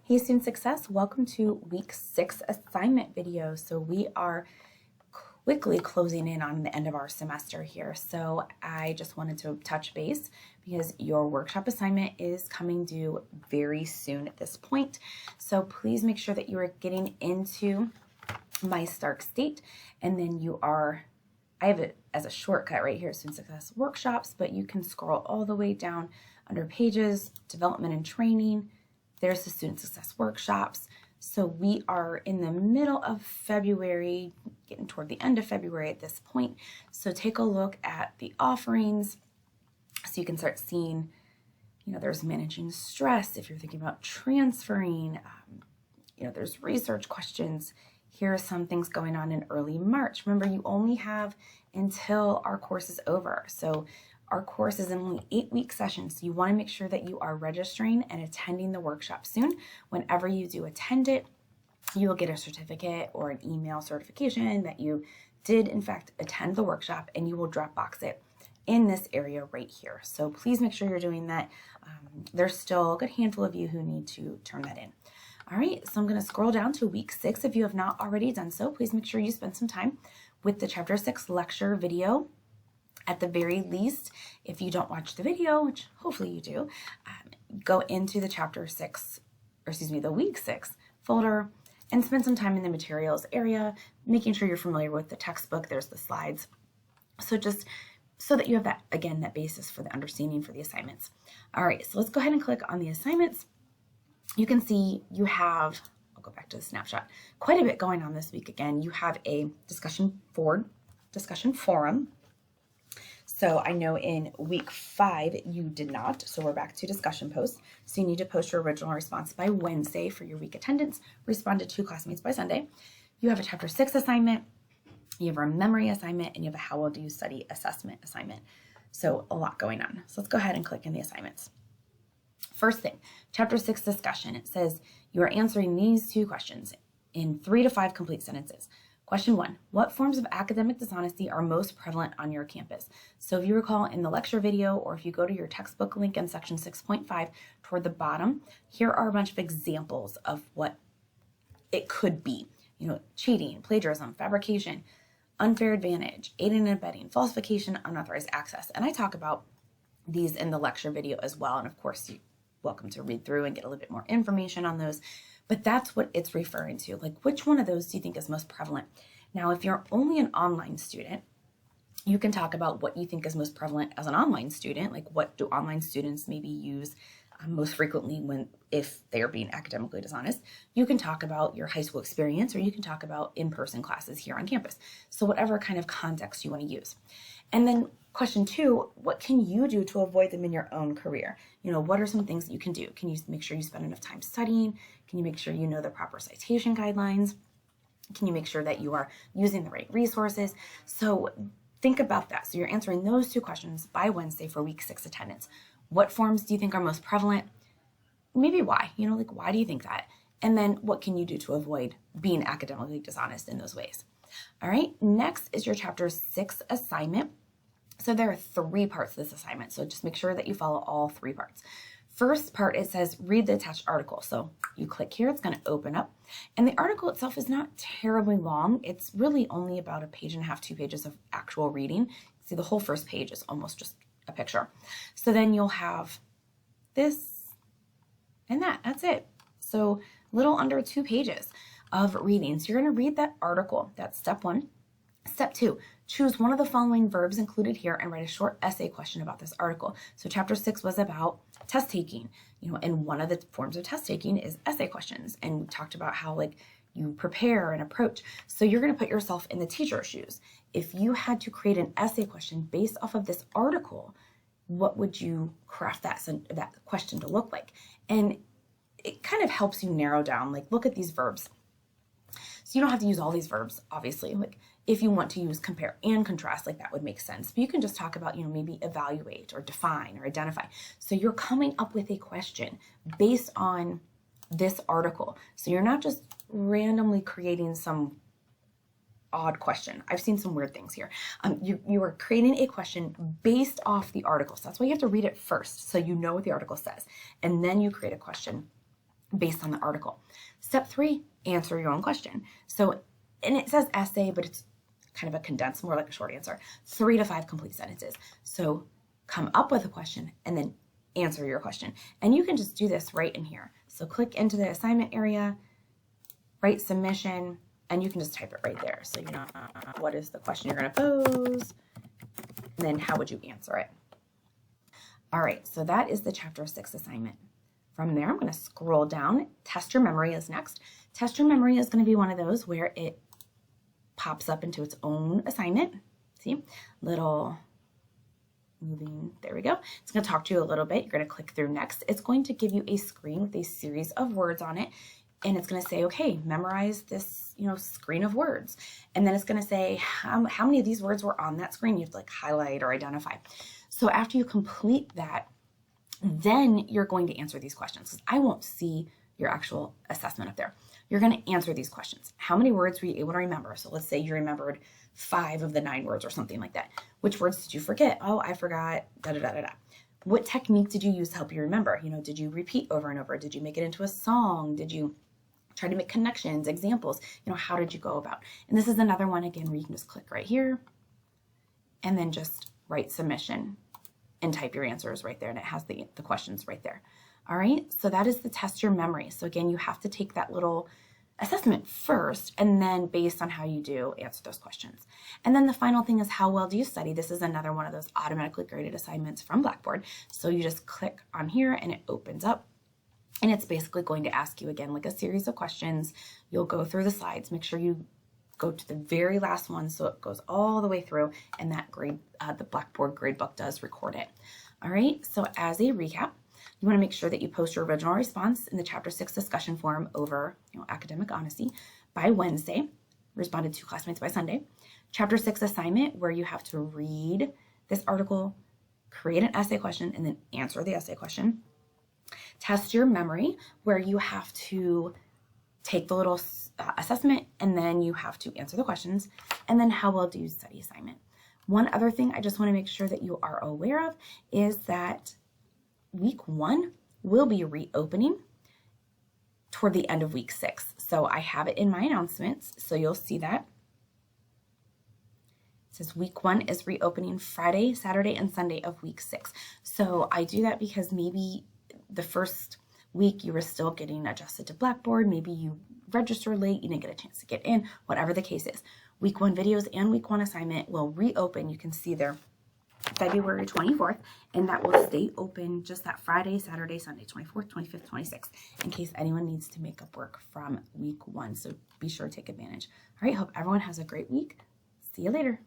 Hey Student Success, welcome to week 6 assignment video. So we are quickly closing in on the end of our semester here. So I just wanted to touch base because your workshop assignment is coming due very soon at this point. So please make sure that you are getting into my Stark State, and then I have it as a shortcut right here, Student Success Workshops, but you can scroll all the way down under Pages, Development and Training. There's the Student Success Workshops. So we are in the middle of February, getting toward the end of February at this point. So take a look at the offerings so you can start seeing, there's managing stress if you're thinking about transferring, there's research questions. Here are some things going on in early March. Remember, you only have until our course is over. So our course is in only 8-week sessions, so you want to make sure that you are registering and attending the workshop soon. Whenever you do attend it, you will get a certificate or an email certification that you did in fact attend the workshop, and you will Dropbox it in this area right here. So please make sure you're doing that. There's still a good handful of you who need to turn that in. All right, so I'm going to scroll down to week 6. If you have not already done so, please make sure you spend some time with the chapter 6 lecture video. At the very least, if you don't watch the video, which hopefully you do, go into the the week 6 folder and spend some time in the materials area, making sure you're familiar with the textbook. There's the slides. So just so that you have that, again, that basis for the understanding for the assignments. All right, so let's go ahead and click on the assignments. You can see you have, I'll go back to the snapshot, quite a bit going on this week. Again, you have a discussion forum. So I know in week 5 you did not, so we're back to discussion posts. So you need to post your original response by Wednesday for your week attendance, respond to 2 classmates by Sunday. You have a chapter 6 assignment, you have a memory assignment, and you have a how well do you study assessment assignment. So a lot going on. So let's go ahead and click in the assignments. First thing, chapter 6 discussion. It says you are answering these 2 questions in 3 to 5 complete sentences. Question 1, what forms of academic dishonesty are most prevalent on your campus? So if you recall in the lecture video, or if you go to your textbook link in section 6.5 toward the bottom, here are a bunch of examples of what it could be. Cheating, plagiarism, fabrication, unfair advantage, aiding and abetting, falsification, unauthorized access. And I talk about these in the lecture video as well. And of course, you're welcome to read through and get a little bit more information on those. But that's what it's referring to. Like, which one of those do you think is most prevalent? Now, if you're only an online student, you can talk about what you think is most prevalent as an online student. Like, what do online students maybe use most frequently if they're being academically dishonest? You can talk about your high school experience, or you can talk about in-person classes here on campus. So whatever kind of context you want to use. And then question 2, what can you do to avoid them in your own career? What are some things that you can do? Can you make sure you spend enough time studying? Can you make sure you know the proper citation guidelines? Can you make sure that you are using the right resources? So think about that. So you're answering those 2 questions by Wednesday for week 6 attendance. What forms do you think are most prevalent? Maybe why? Why do you think that? And then what can you do to avoid being academically dishonest in those ways? All right, next is your chapter 6 assignment. So there are 3 parts to this assignment, so just make sure that you follow all 3 parts. First part, it says read the attached article. So you click here, it's going to open up. And the article itself is not terribly long. It's really only about 1.5 pages, 2 pages of actual reading. See, the whole first page is almost just a picture. So then you'll have this and that's it. So little under 2 pages of reading. So you're going to read that article. That's step 1. Step 2, choose one of the following verbs included here and write a short essay question about this article. So chapter 6 was about test taking, and one of the forms of test taking is essay questions. And we talked about how you prepare and approach. So you're going to put yourself in the teacher's shoes. If you had to create an essay question based off of this article, what would you craft that question to look like? And it kind of helps you narrow down, look at these verbs. So you don't have to use all these verbs, obviously. If you want to use compare and contrast, that would make sense. But you can just talk about, maybe evaluate or define or identify. So you're coming up with a question based on this article. So you're not just randomly creating some odd question. I've seen some weird things here. You are creating a question based off the article. So that's why you have to read it first, so you know what the article says. And then you create a question based on the article. Step 3, answer your own question. So, and it says essay, but it's kind of a condensed, more like a short answer. 3 to 5 complete sentences. So come up with a question and then answer your question. And you can just do this right in here. So click into the assignment area, write submission, and you can just type it right there. So you know what is the question you're going to pose, and then how would you answer it. All right, so that is the Chapter 6 assignment. From there, I'm going to scroll down. Test your memory is next. Test your memory is going to be one of those where it pops up into its own assignment. See, little moving, there we go. It's going to talk to you a little bit. You're going to click through next. It's going to give you a screen with a series of words on it. And it's going to say, okay, memorize this, screen of words. And then it's going to say how many of these words were on that screen. You have to like highlight or identify. So after you complete that, then you're going to answer these questions, because I won't see your actual assessment up there. You're going to answer these questions. How many words were you able to remember? So let's say you remembered 5 of the 9 words or something like that. Which words did you forget? Oh, I forgot da-da-da-da-da. What technique did you use to help you remember? Did you repeat over and over? Did you make it into a song? Did you try to make connections, examples? How did you go about? And this is another one, again, where you can just click right here and then just write submission and type your answers right there. And it has the questions right there. All right, so that is the test your memory. So again, you have to take that little assessment first, and then based on how you do, answer those questions. And then the final thing is, how well do you study? This is another one of those automatically graded assignments from Blackboard. So you just click on here and it opens up. And it's basically going to ask you again, like a series of questions. You'll go through the slides, make sure you go to the very last one so it goes all the way through, and that grade, the Blackboard gradebook does record it. All right, so as a recap, you want to make sure that you post your original response in the Chapter 6 discussion forum over academic honesty by Wednesday, responded to classmates by Sunday. Chapter 6 assignment, where you have to read this article, create an essay question, and then answer the essay question. Test your memory, where you have to take the little assessment and then you have to answer the questions. And then how well do you study assignment. One other thing I just want to make sure that you are aware of is that week 1 will be reopening toward the end of week 6. So I have it in my announcements, so you'll see that. It says week 1 is reopening Friday, Saturday, and Sunday of week 6. So I do that because maybe the first week you were still getting adjusted to Blackboard. Maybe you registered late, you didn't get a chance to get in, whatever the case is. Week 1 videos and week 1 assignment will reopen. You can see there February 24th, and that will stay open just that Friday, Saturday, Sunday, 24th, 25th, 26th, in case anyone needs to make up work from week 1. So be sure to take advantage. All right, hope everyone has a great week. See you later.